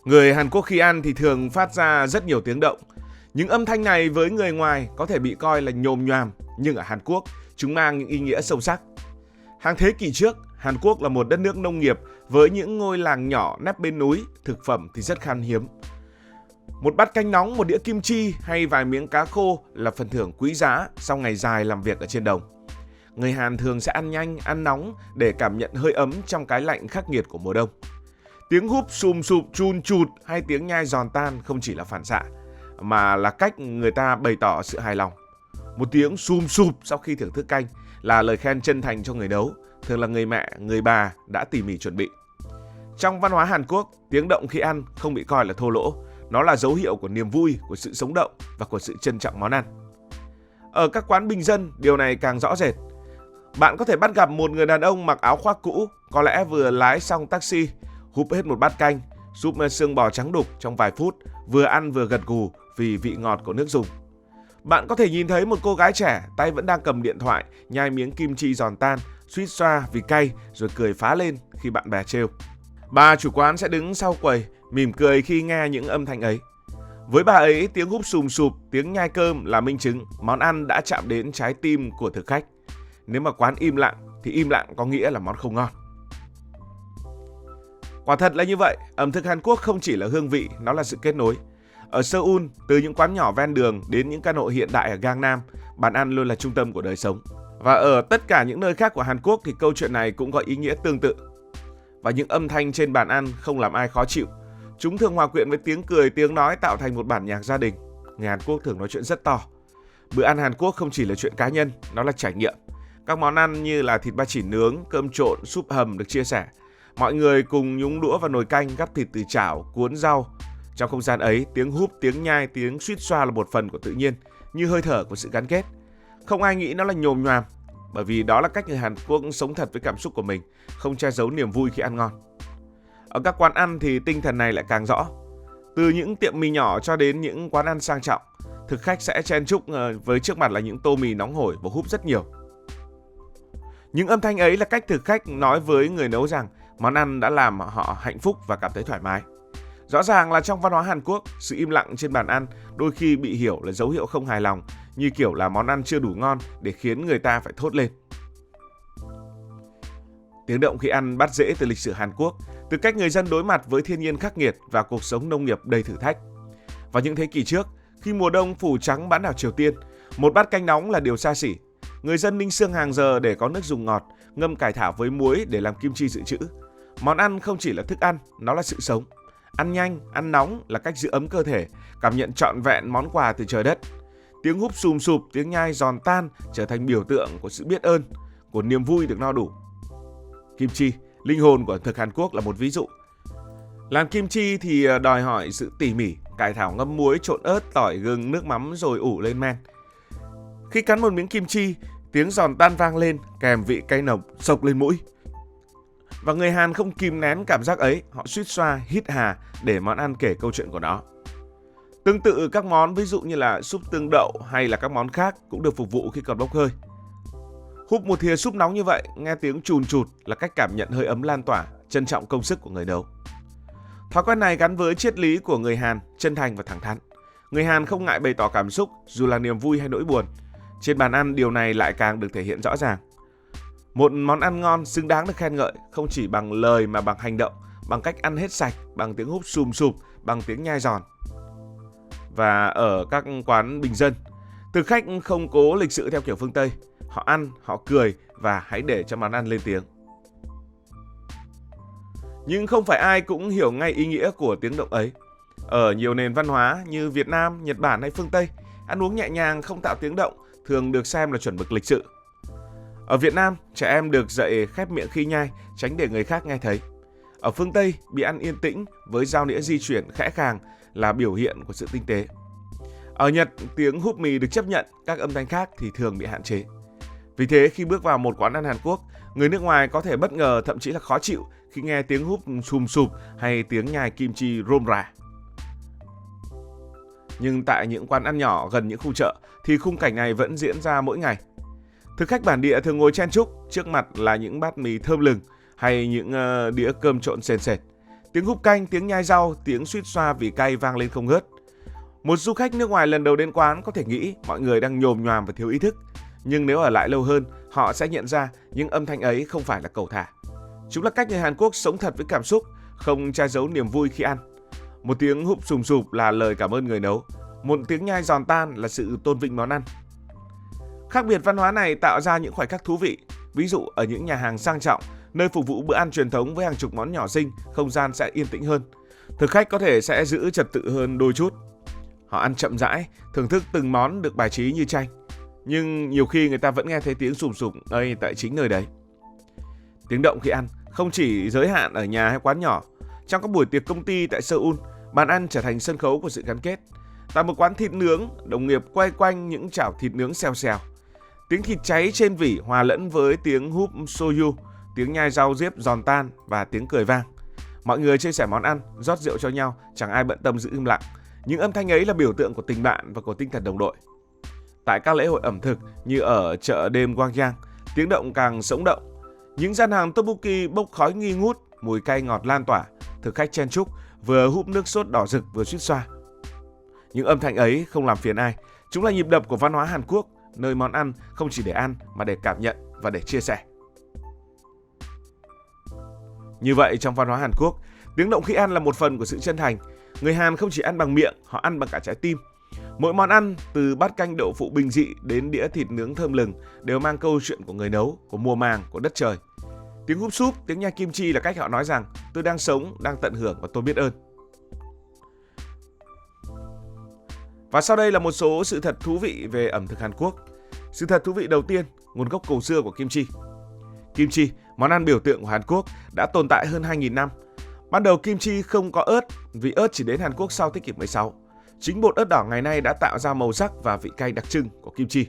Người Hàn Quốc khi ăn thì thường phát ra rất nhiều tiếng động. Những âm thanh này với người ngoài có thể bị coi là nhồm nhoàm, nhưng ở Hàn Quốc chúng mang những ý nghĩa sâu sắc. Hàng thế kỷ trước, Hàn Quốc là một đất nước nông nghiệp với những ngôi làng nhỏ nép bên núi, thực phẩm thì rất khan hiếm. Một bát canh nóng, một đĩa kim chi hay vài miếng cá khô là phần thưởng quý giá sau ngày dài làm việc ở trên đồng. Người Hàn thường sẽ ăn nhanh, ăn nóng để cảm nhận hơi ấm trong cái lạnh khắc nghiệt của mùa đông. Tiếng húp sùm sụp chun chụt hay tiếng nhai giòn tan không chỉ là phản xạ, mà là cách người ta bày tỏ sự hài lòng. Một tiếng sùm sụp sau khi thưởng thức canh là lời khen chân thành cho người nấu, thường là người mẹ, người bà đã tỉ mỉ chuẩn bị. Trong văn hóa Hàn Quốc, tiếng động khi ăn không bị coi là thô lỗ, nó là dấu hiệu của niềm vui, của sự sống động và của sự trân trọng món ăn. Ở các quán bình dân, điều này càng rõ rệt. Bạn có thể bắt gặp một người đàn ông mặc áo khoác cũ, có lẽ vừa lái xong taxi, húp hết một bát canh, súp xương bò trắng đục trong vài phút, vừa ăn vừa gật gù vì vị ngọt của nước dùng. Bạn có thể nhìn thấy một cô gái trẻ, tay vẫn đang cầm điện thoại, nhai miếng kim chi giòn tan, suýt xoa vì cay rồi cười phá lên khi bạn bè trêu. Bà chủ quán sẽ đứng sau quầy, mỉm cười khi nghe những âm thanh ấy. Với bà ấy, tiếng húp sùm sụp, tiếng nhai cơm là minh chứng món ăn đã chạm đến trái tim của thực khách. Nếu mà quán im lặng thì im lặng có nghĩa là món không ngon. Quả thật là như vậy, ẩm thực Hàn Quốc không chỉ là hương vị, nó là sự kết nối. Ở Seoul, từ những quán nhỏ ven đường đến những căn hộ hiện đại ở Gangnam, bàn ăn luôn là trung tâm của đời sống. Và ở tất cả những nơi khác của Hàn Quốc thì câu chuyện này cũng có ý nghĩa tương tự. Và những âm thanh trên bàn ăn không làm ai khó chịu. Chúng thường hòa quyện với tiếng cười, tiếng nói tạo thành một bản nhạc gia đình. Người Hàn Quốc thường nói chuyện rất to. Bữa ăn Hàn Quốc không chỉ là chuyện cá nhân, nó là trải nghiệm. Các món ăn như là thịt ba chỉ nướng, cơm trộn, súp hầm được chia sẻ. Mọi người cùng nhúng đũa vào nồi canh, gắp thịt từ chảo, cuốn rau. Trong không gian ấy, tiếng húp, tiếng nhai, tiếng suýt xoa là một phần của tự nhiên, như hơi thở của sự gắn kết. Không ai nghĩ nó là nhồm nhoàm, bởi vì đó là cách người Hàn Quốc sống thật với cảm xúc của mình, không che giấu niềm vui khi ăn ngon. Ở các quán ăn thì tinh thần này lại càng rõ. Từ những tiệm mì nhỏ cho đến những quán ăn sang trọng, thực khách sẽ chen chúc với trước mặt là những tô mì nóng hổi và húp rất nhiều. Những âm thanh ấy là cách thực khách nói với người nấu rằng món ăn đã làm họ hạnh phúc và cảm thấy thoải mái. Rõ ràng là trong văn hóa Hàn Quốc, sự im lặng trên bàn ăn đôi khi bị hiểu là dấu hiệu không hài lòng, như kiểu là món ăn chưa đủ ngon để khiến người ta phải thốt lên. Tiếng động khi ăn bắt rễ từ lịch sử Hàn Quốc, từ cách người dân đối mặt với thiên nhiên khắc nghiệt và cuộc sống nông nghiệp đầy thử thách. Vào những thế kỷ trước, khi mùa đông phủ trắng bán đảo Triều Tiên, một bát canh nóng là điều xa xỉ. Người dân ninh xương hàng giờ để có nước dùng ngọt, ngâm cải thảo với muối để làm kim chi dự trữ. Món ăn không chỉ là thức ăn, nó là sự sống. Ăn nhanh, ăn nóng là cách giữ ấm cơ thể, cảm nhận trọn vẹn món quà từ trời đất. Tiếng húp sùm sụp, tiếng nhai giòn tan trở thành biểu tượng của sự biết ơn, của niềm vui được no đủ. Kim chi, linh hồn của ẩm thực Hàn Quốc là một ví dụ. Làm kim chi thì đòi hỏi sự tỉ mỉ, cải thảo ngâm muối, trộn ớt, tỏi, gừng, nước mắm rồi ủ lên men. Khi cắn một miếng kim chi, tiếng giòn tan vang lên kèm vị cay nồng xộc lên mũi. Và người Hàn không kìm nén cảm giác ấy, họ suýt xoa, hít hà để món ăn kể câu chuyện của nó. Tương tự các món ví dụ như là súp tương đậu hay là các món khác cũng được phục vụ khi còn bốc hơi. Húp một thìa súp nóng như vậy, nghe tiếng chùn chụt là cách cảm nhận hơi ấm lan tỏa, trân trọng công sức của người nấu. Thói quen này gắn với triết lý của người Hàn, chân thành và thẳng thắn. Người Hàn không ngại bày tỏ cảm xúc dù là niềm vui hay nỗi buồn. Trên bàn ăn điều này lại càng được thể hiện rõ ràng. Một món ăn ngon xứng đáng được khen ngợi không chỉ bằng lời mà bằng hành động, bằng cách ăn hết sạch, bằng tiếng húp sùm sụp, bằng tiếng nhai giòn. Và ở các quán bình dân, thực khách không cố lịch sự theo kiểu phương Tây. Họ ăn, họ cười và hãy để cho món ăn lên tiếng. Nhưng không phải ai cũng hiểu ngay ý nghĩa của tiếng động ấy. Ở nhiều nền văn hóa như Việt Nam, Nhật Bản hay phương Tây, ăn uống nhẹ nhàng không tạo tiếng động thường được xem là chuẩn mực lịch sự. Ở Việt Nam, trẻ em được dạy khép miệng khi nhai, tránh để người khác nghe thấy. Ở phương Tây, bị ăn yên tĩnh với dao nĩa di chuyển khẽ khàng là biểu hiện của sự tinh tế. Ở Nhật, tiếng húp mì được chấp nhận, các âm thanh khác thì thường bị hạn chế. Vì thế, khi bước vào một quán ăn Hàn Quốc, người nước ngoài có thể bất ngờ, thậm chí là khó chịu khi nghe tiếng húp sùm sụp hay tiếng nhai kim chi rôm rả. Nhưng tại những quán ăn nhỏ gần những khu chợ thì khung cảnh này vẫn diễn ra mỗi ngày. Thực khách bản địa thường ngồi chen chúc, trước mặt là những bát mì thơm lừng hay những đĩa cơm trộn sền sệt. Tiếng húp canh, tiếng nhai rau, tiếng suýt xoa vì cay vang lên không ngớt. Một du khách nước ngoài lần đầu đến quán có thể nghĩ mọi người đang nhồm nhoàm và thiếu ý thức. Nhưng nếu ở lại lâu hơn, họ sẽ nhận ra những âm thanh ấy không phải là cầu thả. Chúng là cách người Hàn Quốc sống thật với cảm xúc, không che giấu niềm vui khi ăn. Một tiếng húp sùm sụp là lời cảm ơn người nấu. Một tiếng nhai giòn tan là sự tôn vinh món ăn. Khác biệt văn hóa này tạo ra những khoảnh khắc thú vị. Ví dụ ở những nhà hàng sang trọng, nơi phục vụ bữa ăn truyền thống với hàng chục món nhỏ xinh, không gian sẽ yên tĩnh hơn. Thực khách có thể sẽ giữ trật tự hơn đôi chút. Họ ăn chậm rãi, thưởng thức từng món được bài trí như tranh. Nhưng nhiều khi người ta vẫn nghe thấy tiếng sùm sụp ngay tại chính nơi đấy. Tiếng động khi ăn không chỉ giới hạn ở nhà hay quán nhỏ. Trong các buổi tiệc công ty tại Seoul, bàn ăn trở thành sân khấu của sự gắn kết. Tại một quán thịt nướng, đồng nghiệp quay quanh những chảo thịt nướng xèo xèo. Tiếng thịt cháy trên vỉ hòa lẫn với tiếng húp soju, tiếng nhai rau diếp giòn tan và tiếng cười vang. Mọi người chia sẻ món ăn, rót rượu cho nhau, chẳng ai bận tâm giữ im lặng. Những âm thanh ấy là biểu tượng của tình bạn và của tinh thần đồng đội. Tại các lễ hội ẩm thực như ở chợ đêm Gwangyang, tiếng động càng sống động. Những gian hàng tteokbokki bốc khói nghi ngút, mùi cay ngọt lan tỏa, thực khách chen chúc, vừa húp nước sốt đỏ rực vừa suýt xoa. Những âm thanh ấy không làm phiền ai, chúng là nhịp đập của văn hóa Hàn Quốc, nơi món ăn không chỉ để ăn mà để cảm nhận và để chia sẻ. Như vậy trong văn hóa Hàn Quốc, tiếng động khi ăn là một phần của sự chân thành. Người Hàn không chỉ ăn bằng miệng, họ ăn bằng cả trái tim. Mỗi món ăn, từ bát canh đậu phụ bình dị đến đĩa thịt nướng thơm lừng, đều mang câu chuyện của người nấu, của mùa màng, của đất trời. Tiếng húp súp, tiếng nhai kim chi là cách họ nói rằng tôi đang sống, đang tận hưởng và tôi biết ơn. Và sau đây là một số sự thật thú vị về ẩm thực Hàn Quốc. Sự thật thú vị đầu tiên, nguồn gốc cổ xưa của kim chi. Kim chi, món ăn biểu tượng của Hàn Quốc, đã tồn tại hơn 2.000 năm. Ban đầu kim chi không có ớt vì ớt chỉ đến Hàn Quốc sau thế kỷ 16. Chính bột ớt đỏ ngày nay đã tạo ra màu sắc và vị cay đặc trưng của kim chi.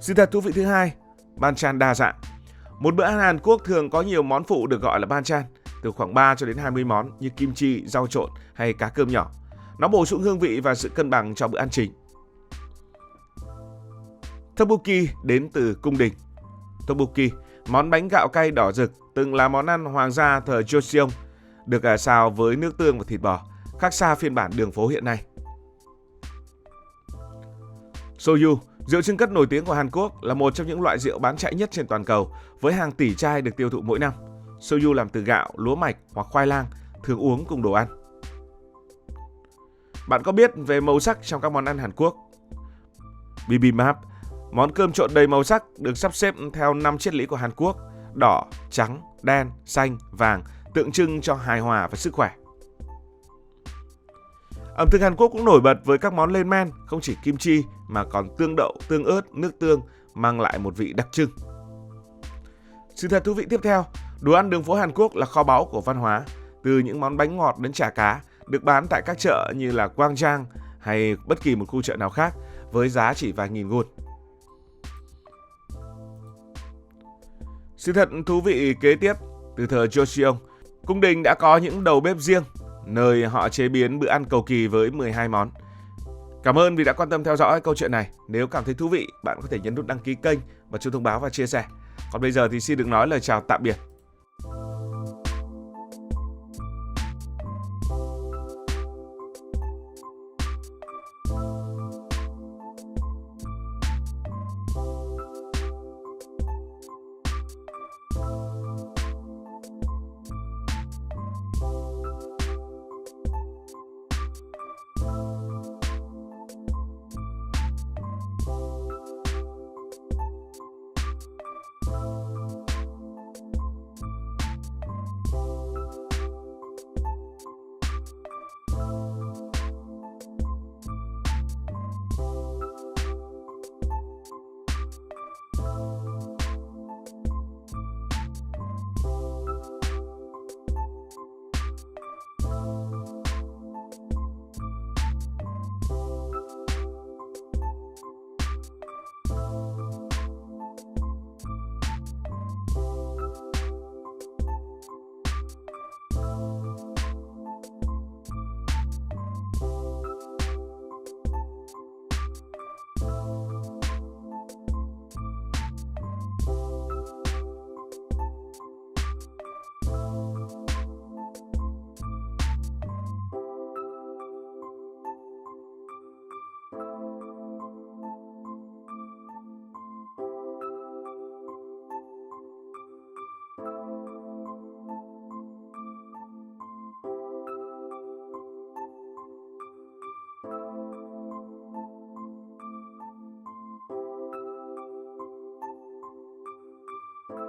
Sự thật thú vị thứ hai, banchan đa dạng. Một bữa ăn Hàn Quốc thường có nhiều món phụ được gọi là banchan, từ khoảng 3 cho đến 20 món như kim chi, rau trộn hay cá cơm nhỏ. Nó bổ sung hương vị và sự cân bằng cho bữa ăn chính. Tteokbokki đến từ cung đình. Tteokbokki, món bánh gạo cay đỏ rực, từng là món ăn hoàng gia thời Joseon, được xào với nước tương và thịt bò, khác xa phiên bản đường phố hiện nay. Soju, rượu chưng cất nổi tiếng của Hàn Quốc, là một trong những loại rượu bán chạy nhất trên toàn cầu, với hàng tỷ chai được tiêu thụ mỗi năm. Soju làm từ gạo, lúa mạch hoặc khoai lang, thường uống cùng đồ ăn. Bạn có biết về màu sắc trong các món ăn Hàn Quốc? Bibimbap, món cơm trộn đầy màu sắc được sắp xếp theo 5 triết lý của Hàn Quốc: đỏ, trắng, đen, xanh, vàng, tượng trưng cho hài hòa và sức khỏe. Ẩm thực Hàn Quốc cũng nổi bật với các món lên men, không chỉ kim chi mà còn tương đậu, tương ớt, nước tương, mang lại một vị đặc trưng. Sự thật thú vị tiếp theo, đồ ăn đường phố Hàn Quốc là kho báu của văn hóa, từ những món bánh ngọt đến chả cá, được bán tại các chợ như là Gwangyang hay bất kỳ một khu chợ nào khác với giá chỉ vài nghìn won. Sự thật thú vị kế tiếp, từ thời Joseon, cung đình đã có những đầu bếp riêng, nơi họ chế biến bữa ăn cầu kỳ với 12 món. Cảm ơn vì đã quan tâm theo dõi câu chuyện này. Nếu cảm thấy thú vị, bạn có thể nhấn nút đăng ký kênh và chuông thông báo và chia sẻ. Còn bây giờ thì xin được nói lời chào tạm biệt